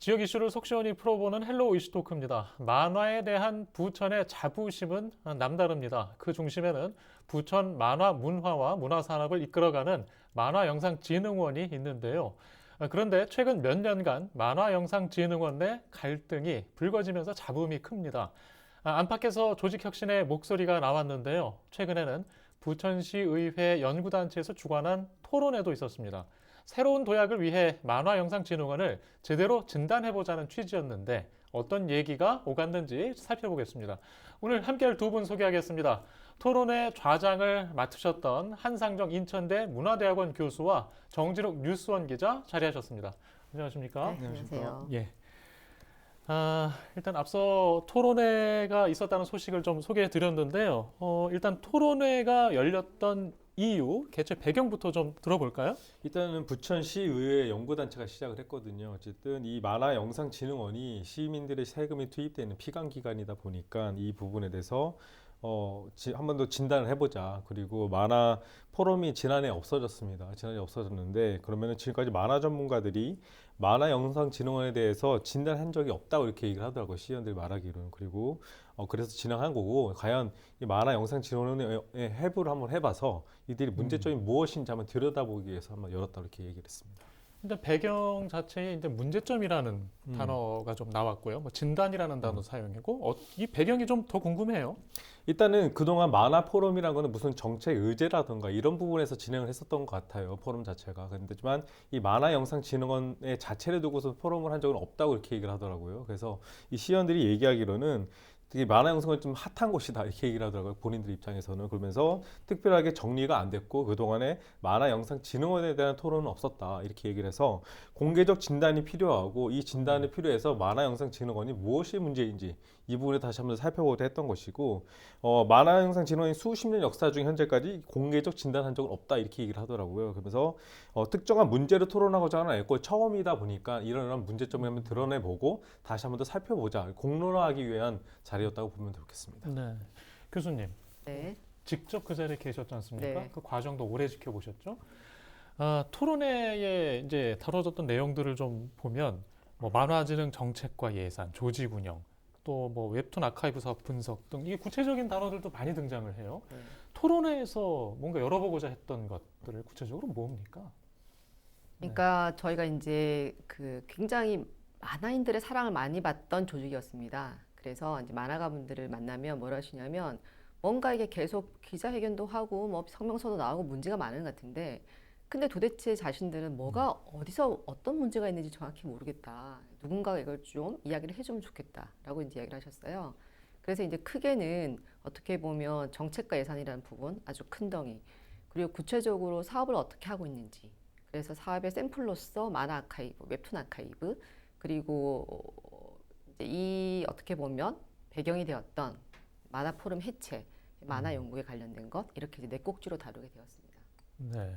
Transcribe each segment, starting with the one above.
지역 이슈를 속 시원히 풀어보는 헬로우 이슈토크입니다. 만화에 대한 부천의 자부심은 남다릅니다. 그 중심에는 부천 만화 문화와 문화산업을 이끌어가는 만화영상진흥원이 있는데요. 그런데 최근 몇 년간 만화영상진흥원 내 갈등이 불거지면서 잡음이 큽니다. 안팎에서 조직혁신의 목소리가 나왔는데요. 최근에는 부천시의회 연구단체에서 주관한 토론회도 있었습니다. 새로운 도약을 위해 만화영상진흥원을 제대로 진단해보자는 취지였는데 어떤 얘기가 오갔는지 살펴보겠습니다. 오늘 함께할 두 분 소개하겠습니다. 토론회 좌장을 맡으셨던 한상정 인천대 문화대학원 교수와 정진욱 뉴스원 기자 자리하셨습니다. 안녕하십니까? 네, 안녕하세요. 예. 일단 앞서 토론회가 있었다는 소식을 좀 소개해 드렸는데요. 일단 토론회가 열렸던 이유, 개최 배경부터 좀 들어볼까요? 일단은 부천시의회 연구단체가 시작을 했거든요. 어쨌든 이 만화영상진흥원이 시민들의 세금이 투입되는 피감기관이다 보니까 이 부분에 대해서 한 번 더 진단을 해보자. 그리고 만화 포럼이 지난해 없어졌습니다. 지난해 없어졌는데 그러면은 지금까지 만화 전문가들이 만화영상진흥원에 대해서 진단한 적이 없다고 이렇게 얘기를 하더라고요. 시의원들이 말하기로는. 그리고 그래서 진행한 거고 과연 이 만화영상진흥원의 해부를 한번 해봐서 이들이 문제점이 무엇인지 한번 들여다보기 위해서 한번 열었다 이렇게 얘기를 했습니다. 근데 배경 자체에 이제 문제점이라는 단어가 좀 나왔고요. 뭐 진단이라는 단어 사용이고 이 배경이 좀 더 궁금해요. 일단은 그동안 만화 포럼이라는 거는 무슨 정책 의제라든가 이런 부분에서 진행을 했었던 것 같아요. 포럼 자체가. 그렇지만 이 만화영상진흥원의 자체를 두고서 포럼을 한 적은 없다고 이렇게 얘기를 하더라고요. 그래서 이 시의원들이 얘기하기로는 되게 만화영상은 좀 핫한 곳이다 이렇게 얘기를 하더라고요. 본인들 입장에서는. 그러면서 특별하게 정리가 안 됐고 그동안에 만화영상진흥원에 대한 토론은 없었다 이렇게 얘기를 해서 공개적 진단이 필요하고 이 진단이 필요해서 만화영상진흥원이 무엇이 문제인지 이 부분을 다시 한번 살펴보고자 했던 것이고 만화영상진흥원이 수십 년 역사 중 현재까지 공개적 진단한 적은 없다 이렇게 얘기를 하더라고요. 그러면서 특정한 문제를 토론하고자 하는 애고 처음이다 보니까 이런 문제점을 한번 드러내보고 다시 한번 더 살펴보자 공론화하기 위한 자리였다고 보면 좋겠습니다. 네. 교수님, 네. 직접 그 자리에 계셨지 않습니까? 네. 그 과정도 오래 지켜보셨죠? 토론회에 이제 다뤄졌던 내용들을 좀 보면 뭐 만화진흥 정책과 예산, 조직 운영, 또 뭐 웹툰 아카이브 사업 분석 등 이게 구체적인 단어들도 많이 등장을 해요. 네. 토론회에서 뭔가 열어보고자 했던 것들을 구체적으로 뭡니까? 그러니까 저희가 이제 그 굉장히 만화인들의 사랑을 많이 받던 조직이었습니다. 그래서 이제 만화가분들을 만나면 뭘 하시냐면 뭔가 이게 계속 기자회견도 하고 뭐 성명서도 나오고 문제가 많은 것 같은데 근데 도대체 자신들은 뭐가 어디서 어떤 문제가 있는지 정확히 모르겠다. 누군가가 이걸 좀 이야기를 해주면 좋겠다라고 이제 이야기를 하셨어요. 그래서 이제 크게는 어떻게 보면 정책과 예산이라는 부분 아주 큰 덩이 그리고 구체적으로 사업을 어떻게 하고 있는지 그래서 사업의 샘플로서 만화 아카이브, 웹툰 아카이브 그리고 이제 이 어떻게 보면 배경이 되었던 만화 포럼 해체, 만화 연구에 관련된 것 이렇게 이제 네 꼭지로 다루게 되었습니다. 네.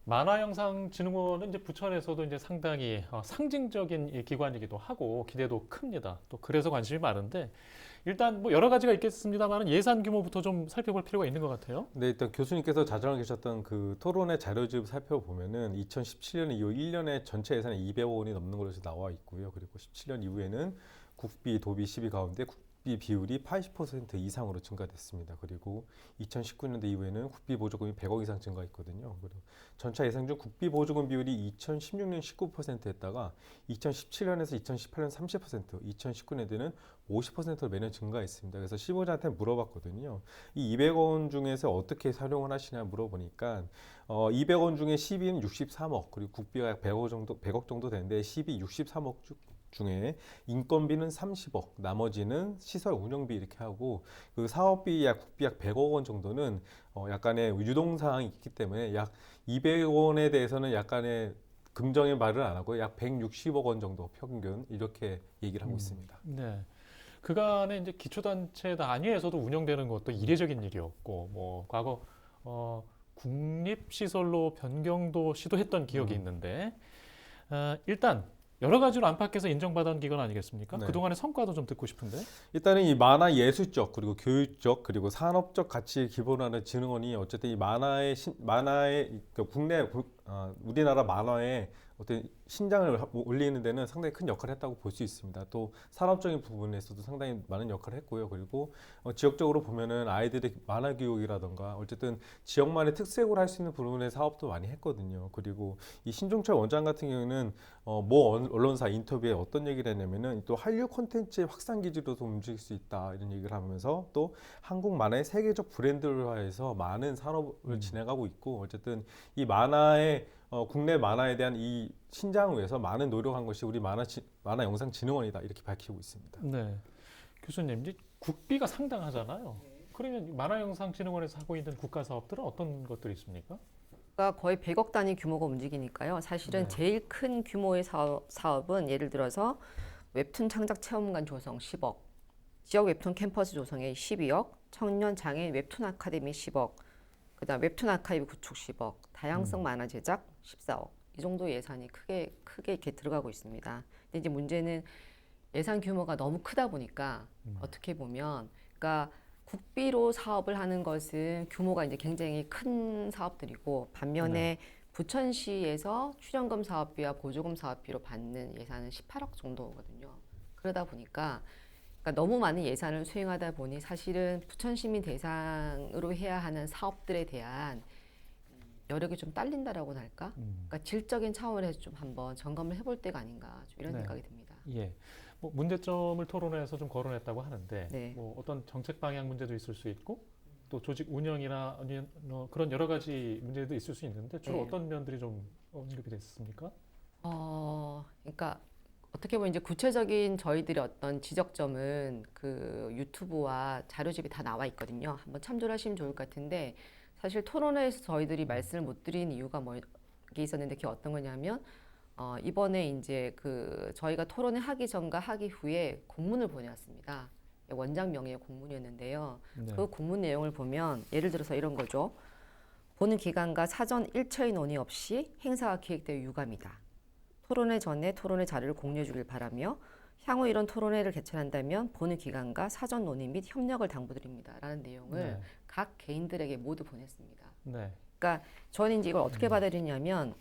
만화영상진흥원은 이제 부천에서도 이제 상당히 상징적인 이 기관이기도 하고 기대도 큽니다. 또 그래서 관심이 많은데 일단 뭐 여러 가지가 있겠습니다만 예산 규모부터 좀 살펴볼 필요가 있는 것 같아요. 네, 일단 교수님께서 자정을 계셨던 그 토론의 자료집을 살펴보면은 2017년 이후 1년에 전체 예산이 200억 원이 넘는 걸로 나와 있고요. 그리고 17년 이후에는 국비, 도비, 시비 가운데 국비 비율이 80% 이상으로 증가됐습니다. 그리고 2019년도 이후에는 국비 보조금이 100억 이상 증가했거든요. 그리고 전체 예산 중 국비 보조금 비율이 2016년 19%였다가 2017년에서 2018년 30%, 2019년에는 50%로 매년 증가했습니다. 그래서 시보자한테 물어봤거든요. 이 200억 원 중에서 어떻게 활용을 하시냐 물어보니까 200원 중에 시비는 63억 그리고 국비가 약 100억 정도 되는데 시비 63억 중에 인건비는 30억 나머지는 시설 운영비 이렇게 하고 그 사업비 약 국비 약 100억 원 정도는 약간의 유동사항이 있기 때문에 약 200원에 대해서는 약간의 긍정의 말을 안 하고 약 160억 원 정도 평균 이렇게 얘기를 하고 있습니다. 네. 그간에 이제 기초단체 단위에서도 운영되는 것도 이례적인 일이었고, 뭐 과거 국립시설로 변경도 시도했던 기억이 있는데 일단 여러 가지로 안팎에서 인정받은 기관 아니겠습니까? 네. 그동안의 성과도 좀 듣고 싶은데. 일단은 이 만화 예술적 그리고 교육적 그리고 산업적 가치에 기본하는 진흥원이 어쨌든 이 만화의 국내 우리나라 만화의 어떤 신장을 올리는 데는 상당히 큰 역할을 했다고 볼 수 있습니다. 또 산업적인 부분에서도 상당히 많은 역할을 했고요. 그리고 지역적으로 보면은 아이들의 만화 교육이라던가 어쨌든 지역만의 특색으로 할 수 있는 부분의 사업도 많이 했거든요. 그리고 이 신종철 원장 같은 경우는 모 언론사 인터뷰에 어떤 얘기를 했냐면은 또 한류 콘텐츠의 확산 기지로도 움직일 수 있다 이런 얘기를 하면서 또 한국 만화의 세계적 브랜드화해서 많은 산업을 진행하고 있고 어쨌든 이 만화의 국내 만화에 대한 이 신장을 위해서 많은 노력한 것이 우리 만화영상진흥원이다 이렇게 밝히고 있습니다. 네. 교수님, 이제 국비가 상당하잖아요. 그러면 만화영상진흥원에서 하고 있는 국가 사업들은 어떤 것들이 있습니까? 가 거의 100억 단위 규모가 움직이니까요. 사실은 네. 제일 큰 규모의 사업은 예를 들어서 웹툰 창작 체험관 조성 10억, 지역 웹툰 캠퍼스 조성에 12억, 청년 장애인 웹툰 아카데미 10억, 그다음 웹툰 아카이브 구축 10억, 다양성 만화 제작 14억. 이 정도 예산이 크게 이렇게 들어가고 있습니다. 근데 이제 문제는 예산 규모가 너무 크다 보니까 어떻게 보면 그러니까 국비로 사업을 하는 것은 규모가 이제 굉장히 큰 사업들이고 반면에 부천시에서 출연금 사업비와 보조금 사업비로 받는 예산은 18억 정도거든요. 그러다 보니까 그러니까 너무 많은 예산을 수행하다 보니 사실은 부천시민 대상으로 해야 하는 사업들에 대한 여력이 좀 딸린다라고나 할까? 그러니까 질적인 차원에서 좀 한번 점검을 해볼 때가 아닌가 좀 이런 네. 생각이 듭니다. 예. 뭐 문제점을 토론해서 좀 거론했다고 하는데 네. 뭐 어떤 정책 방향 문제도 있을 수 있고 또 조직 운영이나 아니면 그런 여러 가지 문제도 있을 수 있는데 주로 네. 어떤 면들이 좀 언급이 됐습니까? 그러니까 어떻게 보면 이제 구체적인 저희들의 어떤 지적점은 그 유튜브와 자료집이 다 나와 있거든요. 한번 참조를 하시면 좋을 것 같은데 사실 토론회에서 저희들이 말씀을 못 드린 이유가 뭐 이게 있었는데 그게 어떤 거냐면 이번에 이제 그 저희가 토론회 하기 전과 하기 후에 공문을 보내왔습니다. 원장 명의의 공문이었는데요. 네. 그 공문 내용을 보면 예를 들어서 이런 거죠. 보는 기관과 사전 일처의 논의 없이 행사가 기획되어 유감이다. 토론회 전에 토론회 자료를 공유해 주길 바라며 향후 이런 토론회를 개최한다면 보는 기관과 사전 논의 및 협력을 당부드립니다. 라는 내용을 네. 각 개인들에게 모두 보냈습니다. 네. 그러니까 저는 이제 이걸 어떻게 받아들이냐면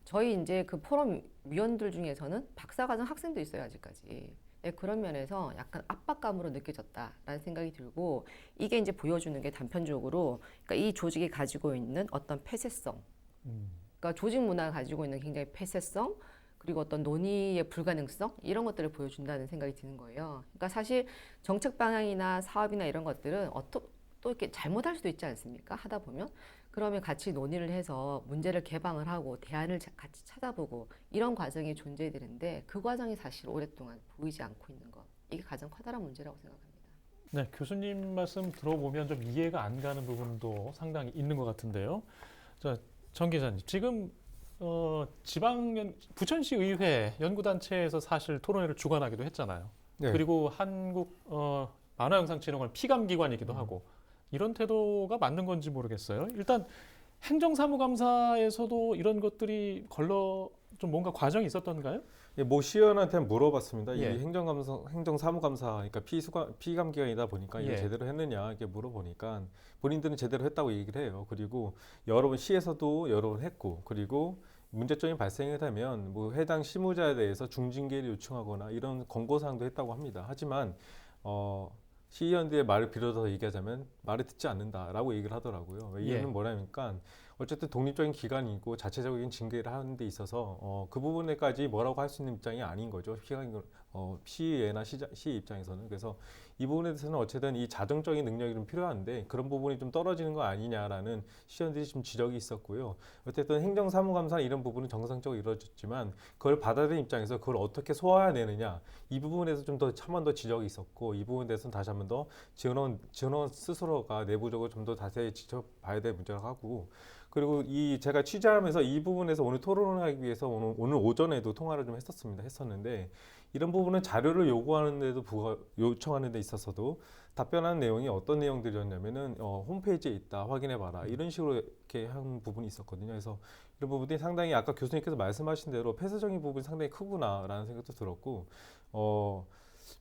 저희 이제 그 포럼 위원들 중에서는 박사과정 학생도 있어요 아직까지. 네, 그런 면에서 약간 압박감으로 느껴졌다라는 생각이 들고 이게 이제 보여주는 게 단편적으로 그러니까 이 조직이 가지고 있는 어떤 폐쇄성, 그러니까 조직 문화가 가지고 있는 굉장히 폐쇄성 그리고 어떤 논의의 불가능성 이런 것들을 보여준다는 생각이 드는 거예요. 그러니까 사실 정책 방향이나 사업이나 이런 것들은 또 이렇게 잘못할 수도 있지 않습니까? 하다 보면 그러면 같이 논의를 해서 문제를 개방을 하고 대안을 같이 찾아보고 이런 과정이 존재되는데 그 과정이 사실 오랫동안 보이지 않고 있는 것 이게 가장 커다란 문제라고 생각합니다. 네, 교수님 말씀 들어보면 좀 이해가 안 가는 부분도 상당히 있는 것 같은데요. 자, 정 기자님, 지금 부천시 의회 연구단체에서 사실 토론회를 주관하기도 했잖아요. 네. 그리고 한국 만화영상진흥원 피감기관이기도 하고 이런 태도가 맞는 건지 모르겠어요. 일단 행정사무감사에서도 이런 것들이 좀 뭔가 과정이 있었던가요? 예, 모 시의원한테 물어봤습니다. 예. 이 행정사무감사, 그러니까 피감기관이다 보니까 이게 예. 제대로 했느냐 이렇게 물어보니까 본인들은 제대로 했다고 얘기를 해요. 그리고 여러 번 시에서도 여러 번 했고, 그리고 문제점이 발생이 되면 뭐 해당 실무자에 대해서 중징계를 요청하거나 이런 권고사항도 했다고 합니다. 하지만 시의원들의 말을 빌어서 얘기하자면 말을 듣지 않는다라고 얘기를 하더라고요. 이유는 예. 뭐냐니까 어쨌든 독립적인 기관이고 자체적인 징계를 하는 데 있어서 그 부분에까지 뭐라고 할 수 있는 입장이 아닌 거죠. 시의회나 시 입장에서는. 그래서 이 부분에 대해서는 어쨌든 이 자정적인 능력이 좀 필요한데 그런 부분이 좀 떨어지는 거 아니냐라는 시의원들이 좀 지적이 있었고요. 어쨌든 행정사무감사 이런 부분은 정상적으로 이루어졌지만 그걸 받아들인 입장에서 그걸 어떻게 소화해내느냐 이 부분에서 좀 더 한 번 더 지적이 있었고 이 부분에 대해서는 다시 한 번 더 지원원 스스로가 내부적으로 좀 더 자세히 지켜봐야 될 문제라고 하고 그리고 제가 취재하면서 이 부분에서 오늘 토론을 하기 위해서 오늘 오전에도 통화를 좀 했었는데 이런 부분은 자료를 요청하는 데 있어서도 답변하는 내용이 어떤 내용들이었냐면은 홈페이지에 있다 확인해봐라 이런 식으로 이렇게 한 부분이 있었거든요. 그래서 이런 부분이 상당히 아까 교수님께서 말씀하신 대로 폐쇄적인 부분이 상당히 크구나라는 생각도 들었고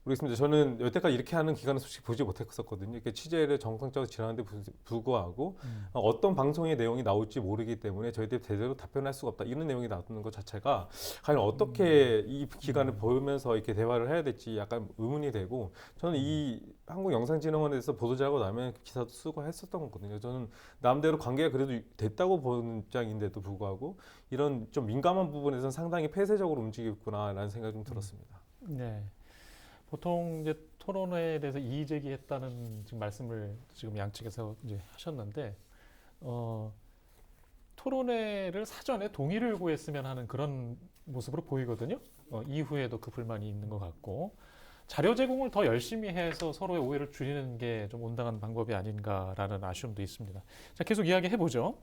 모르겠습니다. 저는 여태까지 이렇게 하는 기관은 솔직히 보지 못했었거든요. 이렇게 취재를 정상적으로 진행하는데 불구하고 어떤 방송의 내용이 나올지 모르기 때문에 저희들이 제대로 답변할 수가 없다. 이런 내용이 나오는 것 자체가 과연 어떻게 이 기관을 보면서 이렇게 대화를 해야 될지 약간 의문이 되고 저는 이 한국영상진흥원에서 보도자고 나면 기사도 쓰고 했었던 거거든요. 저는 남대로 관계가 그래도 됐다고 보는 입장인데도 불구하고 이런 좀 민감한 부분에서는 상당히 폐쇄적으로 움직였구나라는 생각이 좀 들었습니다. 네. 보통 이제 토론회에 대해서 이의 제기했다는 지금 말씀을 지금 양측에서 이제 하셨는데, 토론회를 사전에 동의를 구했으면 하는 그런 모습으로 보이거든요. 이후에도 그 불만이 있는 것 같고, 자료 제공을 더 열심히 해서 서로의 오해를 줄이는 게 좀 온당한 방법이 아닌가라는 아쉬움도 있습니다. 자, 계속 이야기해 보죠.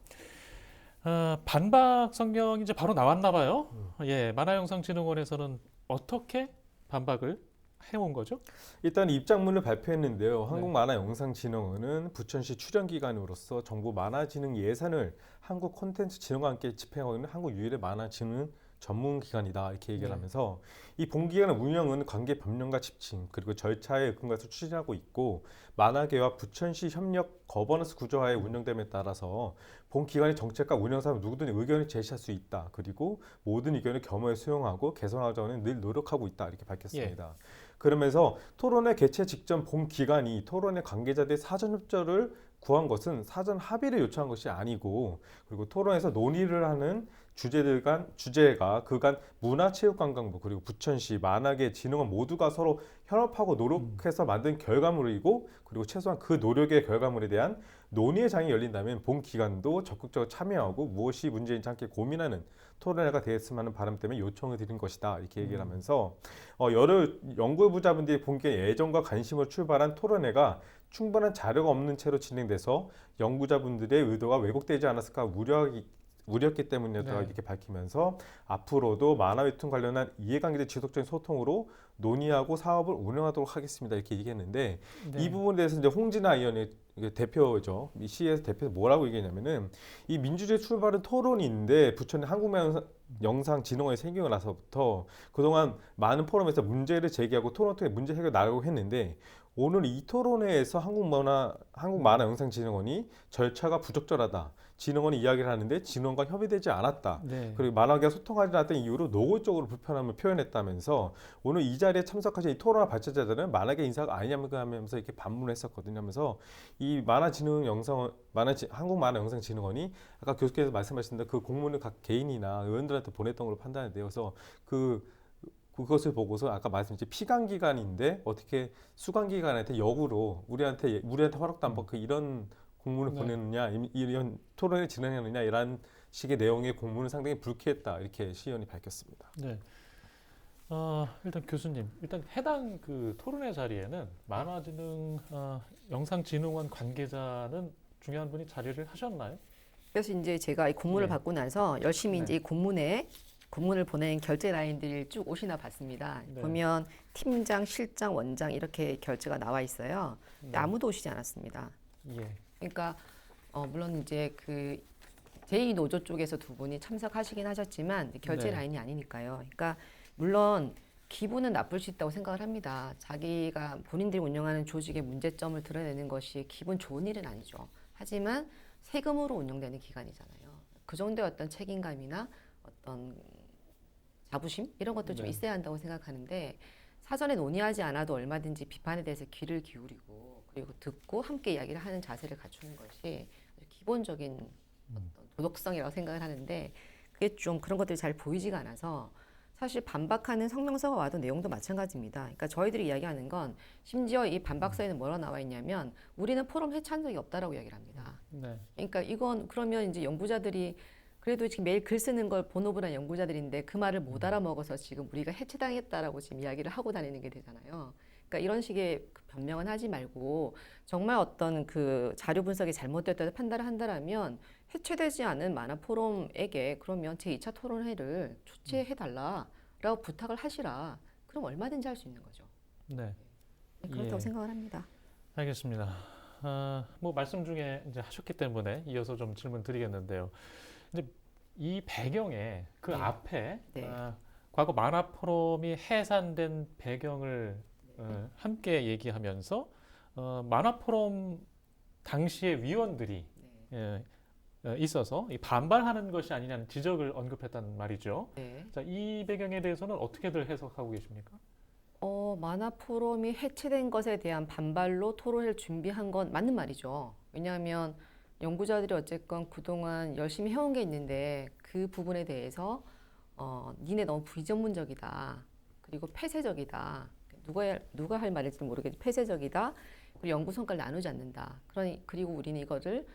반박 성명이 이제 바로 나왔나 봐요. 예, 만화영상진흥원에서는 어떻게 반박을 해온 거죠? 일단 입장문을 발표했는데요. 한국만화영상진흥원은 부천시 출연기관으로서 정부 만화진흥 예산을 한국콘텐츠진흥원과 함께 집행하고 있는 한국 유일의 만화진흥 전문기관이다 이렇게 얘기를 네. 하면서 이 본기관의 운영은 관계 법령과 집행 그리고 절차에 근거해서 추진하고 있고 만화계와 부천시 협력 거버넌스 구조하에 운영됨에 따라서 본 기관의 정책과 운영 사항 누구든지 의견을 제시할 수 있다. 그리고 모든 의견을 겸허히 수용하고 개선하자는 늘 노력하고 있다 이렇게 밝혔습니다. 그러면서 토론회 개최 직전 본 기관이 토론회 관계자들의 사전 협조를 구한 것은 사전 합의를 요청한 것이 아니고 그리고 토론에서 논의를 하는 주제가 그간 문화체육관광부 그리고 부천시 만화계 진흥원 모두가 서로 협업하고 노력해서 만든 결과물이고 그리고 최소한 그 노력의 결과물에 대한 논의의 장이 열린다면 본 기관도 적극적으로 참여하고 무엇이 문제인지 함께 고민하는 토론회가 되었으면 하는 바람 때문에 요청을 드린 것이다 이렇게 얘기를 하면서 여러 연구부자분들이 본 기관의 애정과 관심으로 출발한 토론회가 충분한 자료가 없는 채로 진행돼서 연구자분들의 의도가 왜곡되지 않았을까 우려했기 때문이었다 이렇게 밝히면서 앞으로도 만화 웹툰 관련한 이해관계자 지속적인 소통으로 논의하고 사업을 운영하도록 하겠습니다 이렇게 얘기했는데 이 부분에 대해서 이제 홍진아 의원의 대표죠. 이 시에서 대표에서 뭐라고 얘기했냐면은 이 민주주의 출발은 토론인데 부천의 한국영상진흥원이 생기고 나서부터 그동안 많은 포럼에서 문제를 제기하고 토론 통해 문제 해결 나가고 했는데 오늘 이 토론회에서 한국만화영상진흥원이 절차가 부적절하다. 진흥원이 이야기를 하는데 진흥원과 협의되지 않았다. 그리고 만화계와 소통하지 않았던 이유로 노골적으로 불편함을 표현했다면서 오늘 이 자리에 참석하신 이 토론회 발제자들은 만화계 인사가 아니냐면서 하면서 이렇게 반문을 했었거든요. 하면서 이 한국만화영상진흥원이 아까 교수께서 말씀하신 그 공문을 각 개인이나 의원들한테 보냈던 걸로 판단이 되어서 그것을 보고서 아까 말씀드린 피감기관인데 어떻게 수감기관한테 역으로 우리한테 허락도 안 받고 이런 공문을 보내느냐 이런 토론을 진행하느냐 이런 식의 내용의 공문은 상당히 불쾌했다 이렇게 시의원이 밝혔습니다. 네. 일단 교수님, 일단 해당 그 토론회 자리에는 만화진흥 영상진흥원 관계자는 중요한 분이 자리를 하셨나요? 그래서 이제 제가 이 공문을 받고 나서 열심히 이제 이 공문을 보낸 결제 라인들이 쭉 옷이나 봤습니다. 보면 팀장, 실장, 원장 이렇게 결제가 나와 있어요. 근데 아무도 오시지 않았습니다. 그러니까 물론 이제 그 제2노조 쪽에서 두 분이 참석하시긴 하셨지만 결제 라인이 아니니까요. 그러니까 물론 기분은 나쁠 수 있다고 생각을 합니다. 자기가 본인들이 운영하는 조직의 문제점을 드러내는 것이 기분 좋은 일은 아니죠. 하지만 세금으로 운영되는 기관이잖아요. 그 정도의 어떤 책임감이나 어떤 자부심 이런 것도 좀 있어야 한다고 생각하는데 사전에 논의하지 않아도 얼마든지 비판에 대해서 귀를 기울이고 그리고 듣고 함께 이야기를 하는 자세를 갖추는 것이 기본적인 어떤 도덕성이라고 생각을 하는데 그게 좀 그런 것들이 잘 보이지가 않아서 사실 반박하는 성명서가 와도 내용도 마찬가지입니다. 그러니까 저희들이 이야기하는 건 심지어 이 반박서에는 뭐라고 나와 있냐면 우리는 포럼 해체한 적이 없다라고 이야기를 합니다. 그러니까 이건 그러면 이제 연구자들이 그래도 지금 매일 글 쓰는 걸 본업을 한 연구자들인데 그 말을 못 알아먹어서 지금 우리가 해체당했다라고 지금 이야기를 하고 다니는 게 되잖아요. 그러니까 이런 식의 변명은 하지 말고 정말 어떤 그 자료 분석이 잘못됐다고 판단을 한다라면 해체되지 않은 만화 포럼에게 그러면 제2차 토론회를 초치해달라라고 부탁을 하시라. 그럼 얼마든지 할 수 있는 거죠. 그렇다고 생각을 합니다. 알겠습니다. 뭐 말씀 중에 이제 하셨기 때문에 이어서 좀 질문 드리겠는데요. 이제 이 배경에 그 앞에 과거 만화 포럼이 해산된 배경을 함께 얘기하면서 만화 포럼 당시의 위원들이 네. 있어서 이 반발하는 것이 아니냐는 지적을 언급했단 말이죠. 네. 자, 이 배경에 대해서는 어떻게들 해석하고 계십니까? 만화 포럼이 해체된 것에 대한 반발로 토론회를 준비한 건 맞는 말이죠. 왜냐하면 연구자들이 어쨌건 그동안 열심히 해온 게 있는데 그 부분에 대해서 니네 너무 비전문적이다. 그리고 폐쇄적이다. 누가 할 말일지는 모르겠지만 폐쇄적이다. 그리고 연구 성과를 나누지 않는다. 그리고 우리는 이거를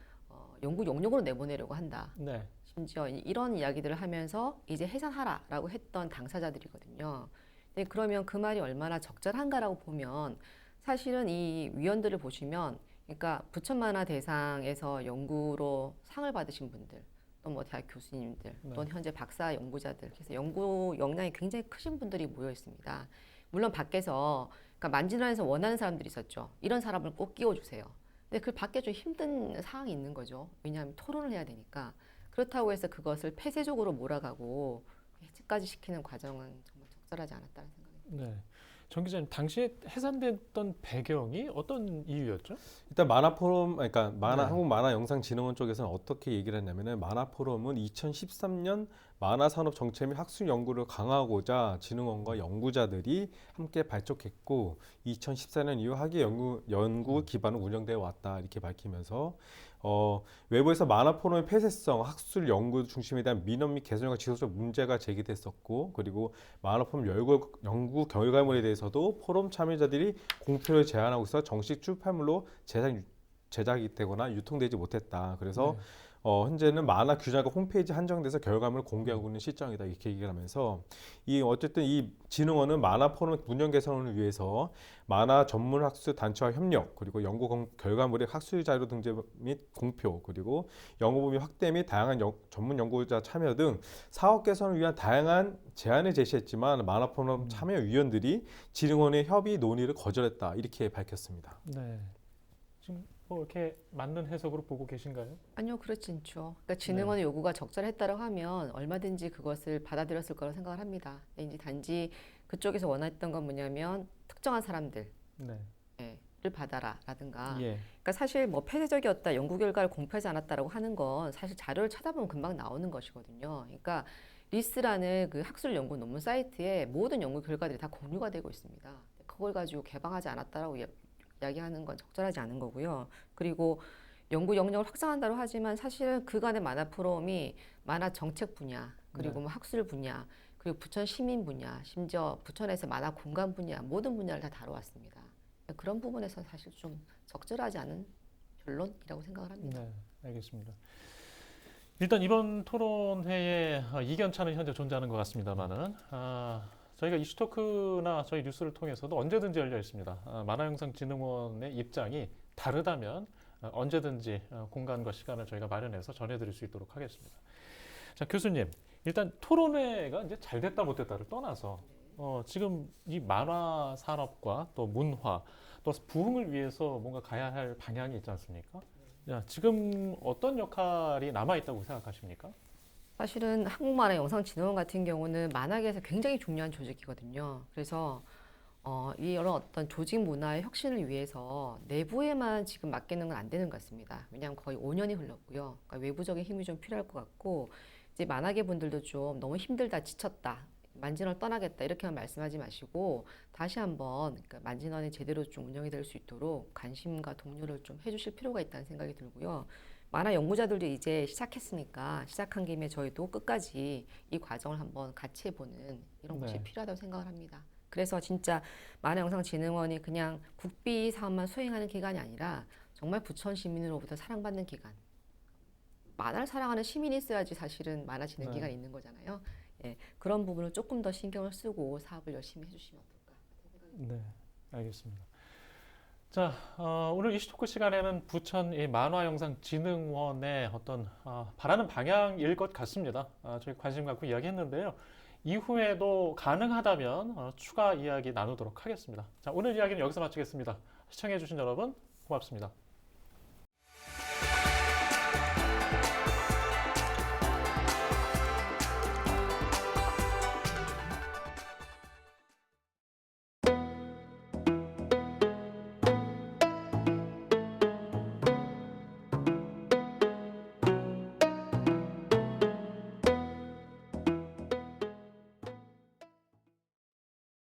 연구 용역으로 내보내려고 한다. 네. 심지어 이런 이야기들을 하면서 이제 해산하라라고 했던 당사자들이거든요. 근데 그러면 그 말이 얼마나 적절한가라고 보면 사실은 이 위원들을 보시면 그러니까 부천만화 대상에서 연구로 상을 받으신 분들 또 뭐 대학 교수님들 네. 또는 현재 박사 연구자들 그래서 연구 역량이 굉장히 크신 분들이 모여 있습니다. 물론 밖에서 그러니까 만진환에서 원하는 사람들이 있었죠. 이런 사람을 꼭 끼워주세요. 근데 그 밖에 좀 힘든 상황이 있는 거죠. 왜냐하면 토론을 해야 되니까. 그렇다고 해서 그것을 폐쇄적으로 몰아가고 해체까지 시키는 과정은 정말 적절하지 않았다는 생각이 네. 정 기자님, 당시에 해산됐던 배경이 어떤 이유였죠? 일단 만화 포럼, 그러니까 네. 한국만화영상진흥원 쪽에서는 어떻게 얘기를 했냐면은 만화 포럼은 2013년 만화 산업 정책 및 학술 연구를 강화하고자 진흥원과 연구자들이 함께 발족했고 2014년 이후 학예 연구 기반으로 운영되어 왔다 이렇게 밝히면서 외부에서 만화 포럼의 폐쇄성, 학술 연구 중심에 대한 민원 및 개선과 지속적 문제가 제기됐었고 그리고 만화 포럼 연구 결과물에 대해서도 포럼 참여자들이 공표를 제안하고 있어 정식 출판물로 제작이 되거나 유통되지 못했다. 그래서 현재는 만화 규정과 홈페이지 한정돼서 결과물을 공개하고 있는 시점이다 이렇게 얘기를 하면서 어쨌든 이 진흥원은 만화 포럼 운영 개선을 위해서 만화 전문 학술 단체와 협력 그리고 연구 결과물의 학술 자료 등재 및 공표 그리고 연구 범위 확대 및 다양한 전문 연구자 참여 등 사업 개선을 위한 다양한 제안을 제시했지만 만화 포럼 참여 위원들이 진흥원의 협의 논의를 거절했다 이렇게 밝혔습니다. 네. 지금 뭐 이렇게 맞는 해석으로 보고 계신가요? 아니요, 그렇지 않죠. 그러니까 진흥원의 요구가 적절했다고 하면 얼마든지 그것을 받아들였을 거라고 생각을 합니다. 근데 이제 단지 그쪽에서 원했던 건 뭐냐면 특정한 사람들 네. 를 받아라라든가. 예. 그러니까 사실 뭐 폐쇄적이었다, 연구 결과를 공표하지 않았다라고 하는 건 사실 자료를 찾아보면 금방 나오는 것이거든요. 그러니까 리스라는 그 학술 연구 논문 사이트에 모든 연구 결과들이 다 공유가 되고 있습니다. 그걸 가지고 개방하지 않았다라고 이야기하는 건 적절하지 않은 거고요. 그리고 연구 영역을 확장한다고 하지만 사실은 그간의 만화 포럼이 만화 정책 분야, 그리고 뭐 학술 분야, 그리고 부천 시민 분야, 심지어 부천에서 만화 공간 분야, 모든 분야를 다 다뤄왔습니다. 그런 부분에서 사실 좀 적절하지 않은 결론이라고 생각을 합니다. 네, 알겠습니다. 일단 이번 토론회에 이견차는 현재 존재하는 것 같습니다만은 저희가 이슈토크나 저희 뉴스를 통해서도 언제든지 열려 있습니다. 만화영상진흥원의 입장이 다르다면 언제든지 공간과 시간을 저희가 마련해서 전해드릴 수 있도록 하겠습니다. 자, 교수님, 일단 토론회가 이제 잘 됐다 못 됐다를 떠나서 지금 이 만화 산업과 또 문화 또 부흥을 위해서 뭔가 가야 할 방향이 있지 않습니까? 자, 지금 어떤 역할이 남아 있다고 생각하십니까? 사실은 한국만화영상진흥원 같은 경우는 만화계에서 굉장히 중요한 조직이거든요. 그래서 이런 어떤 조직 문화의 혁신을 위해서 내부에만 지금 맡기는 건 안 되는 것 같습니다. 왜냐하면 거의 5년이 흘렀고요. 그러니까 외부적인 힘이 좀 필요할 것 같고 이제 만화계 분들도 좀 너무 힘들다, 지쳤다, 만진을 떠나겠다 이렇게만 말씀하지 마시고 다시 한번 그러니까 만진원이 제대로 좀 운영이 될 수 있도록 관심과 독려를 좀 해주실 필요가 있다는 생각이 들고요. 만화 연구자들도 이제 시작했으니까 시작한 김에 저희도 끝까지 이 과정을 한번 같이 해보는 이런 것이 필요하다고 생각을 합니다. 그래서 진짜 만화영상진흥원이 그냥 국비 사업만 수행하는 기관이 아니라 정말 부천 시민으로부터 사랑받는 기관. 만화를 사랑하는 시민이 있어야지 사실은 만화 진흥 기관이 있는 거잖아요. 예, 그런 부분을 조금 더 신경을 쓰고 사업을 열심히 해주시면 어떨까 생각이 네, 알겠습니다. 자, 오늘 이슈토크 시간에는 부천 이 만화영상진흥원의 어떤 바라는 방향일 것 같습니다. 저희 관심 갖고 이야기했는데요. 이후에도 가능하다면 추가 이야기 나누도록 하겠습니다. 자, 오늘 이야기는 여기서 마치겠습니다. 시청해주신 여러분 고맙습니다.